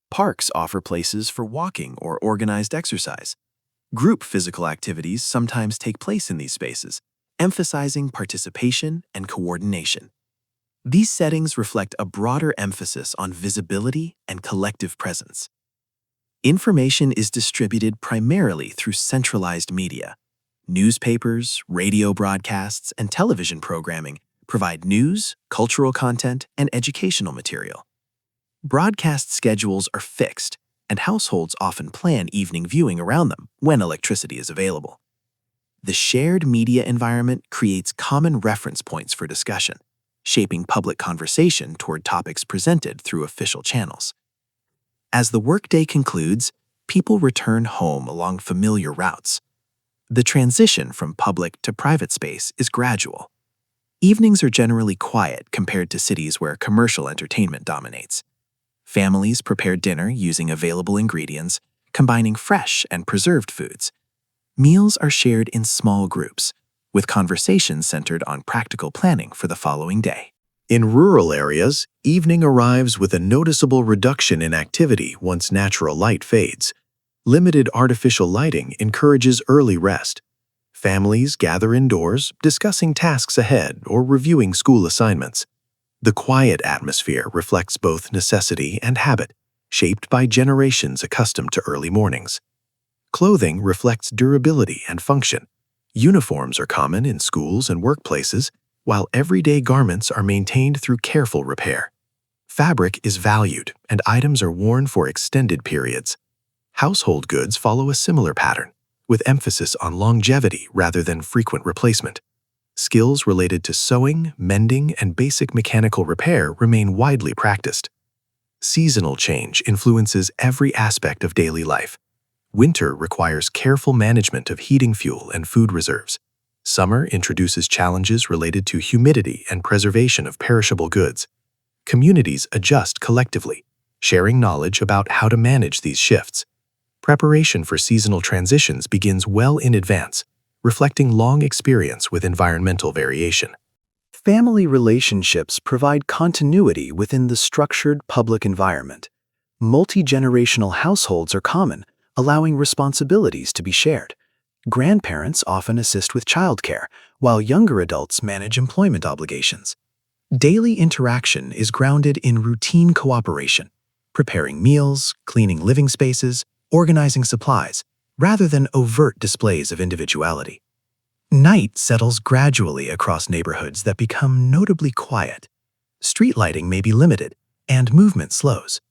[SPEAKER 3] Parks offer places for walking or organized exercise.
[SPEAKER 2] Group physical activities sometimes take place in these spaces, emphasizing participation and coordination. These settings reflect a broader emphasis on visibility and collective presence. Information is distributed primarily through centralized media. Newspapers, radio broadcasts, and television programming provide news, cultural content, and educational material. Broadcast schedules are fixed, and households often plan evening viewing around them when electricity is available. The shared media environment creates common reference points for discussion, shaping public conversation toward topics presented through official channels. As the workday concludes, people return home along familiar routes. The transition from public to private space is gradual. Evenings are generally quiet compared to cities where commercial entertainment dominates. Families prepare dinner using available ingredients, combining fresh and preserved foods. Meals are shared in small groups, with conversations centered on practical planning for the following day.
[SPEAKER 5] In rural areas, evening arrives with a noticeable reduction in activity once natural light fades. Limited artificial lighting encourages early rest. Families gather indoors, discussing tasks ahead or reviewing school assignments. The quiet atmosphere reflects both necessity and habit, shaped by generations accustomed to early mornings. Clothing reflects durability and function. Uniforms are common in schools and workplaces, while everyday garments are maintained through careful repair. Fabric is valued, and items are worn for extended periods. Household goods follow a similar pattern, with emphasis on longevity rather than frequent replacement. Skills related to sewing, mending, and basic mechanical repair remain widely practiced. Seasonal change influences every aspect of daily life. Winter requires careful management of heating fuel and food reserves. Summer introduces challenges related to humidity and preservation of perishable goods. Communities adjust collectively, sharing knowledge about how to manage these shifts. Preparation for seasonal transitions begins well in advance, reflecting long experience with environmental variation.
[SPEAKER 3] Family relationships provide continuity within the structured public environment. Multi-generational households are common, allowing responsibilities to be shared. Grandparents often assist with childcare, while younger adults manage employment obligations. Daily interaction is grounded in routine cooperation, preparing meals, cleaning living spaces, organizing supplies, rather than overt displays of individuality. Night settles gradually across neighborhoods that become notably quiet. Street lighting may be limited, and movement slows.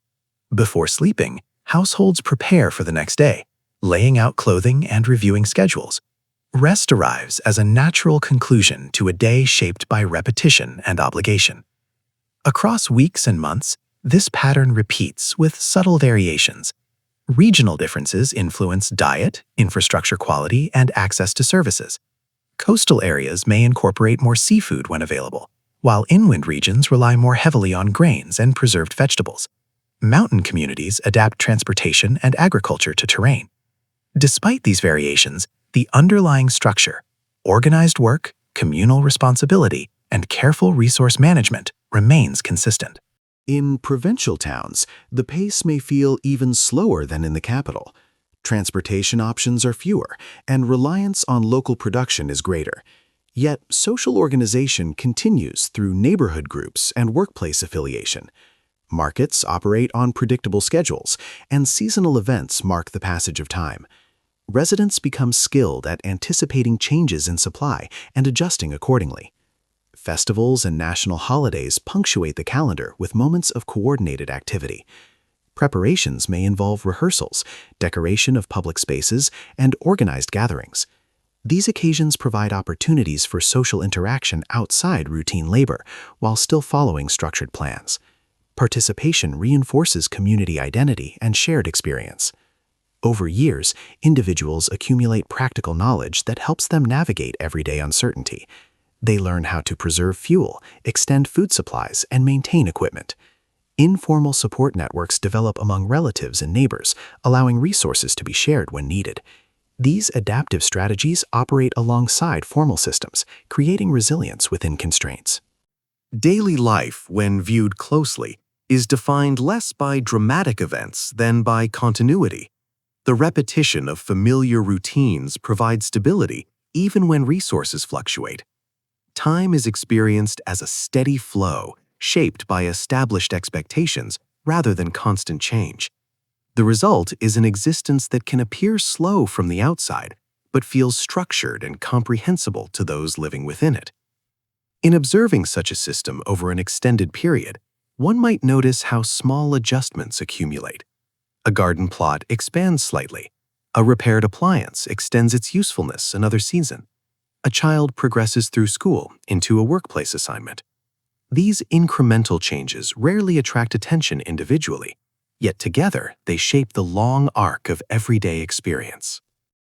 [SPEAKER 3] Before sleeping, households prepare for the next day, laying out clothing and reviewing schedules. Rest arrives as a natural conclusion to a day shaped by repetition and obligation. Across weeks and months, this pattern repeats with subtle variations. Regional differences influence diet, infrastructure quality, and access to services. Coastal areas may incorporate more seafood when available, while inland regions rely more heavily on grains and preserved vegetables. Mountain communities adapt transportation and agriculture to terrain. Despite these variations, the underlying structure, organized work, communal responsibility, and careful resource management remains consistent.
[SPEAKER 1] In provincial towns, the pace may feel even slower than in the capital. Transportation options are fewer, and reliance on local production is greater. Yet, social organization continues through neighborhood groups and workplace affiliation. Markets operate on predictable schedules, and seasonal events mark the passage of time. Residents become skilled at anticipating changes in supply and adjusting accordingly. Festivals and national holidays punctuate the calendar with moments of coordinated activity. Preparations may involve rehearsals, decoration of public spaces, and organized gatherings. These occasions provide opportunities for social interaction outside routine labor, while still following structured plans. Participation reinforces community identity and shared experience. Over years, individuals accumulate practical knowledge that helps them navigate everyday uncertainty. They learn how to preserve fuel, extend food supplies, and maintain equipment. Informal support networks develop among relatives and neighbors, allowing resources to be shared when needed. These adaptive strategies operate alongside formal systems, creating resilience within constraints.
[SPEAKER 2] Daily life, when viewed closely, is defined less by dramatic events than by continuity. The repetition of familiar routines provides stability even when resources fluctuate. Time is experienced as a steady flow, shaped by established expectations rather than constant change. The result is an existence that can appear slow from the outside, but feels structured and comprehensible to those living within it. In observing such a system over an extended period, one might notice how small adjustments accumulate. A garden plot expands slightly. A repaired appliance extends its usefulness another season. A child progresses through school into a workplace assignment. These incremental changes rarely attract attention individually, yet together they shape the long arc of everyday experience.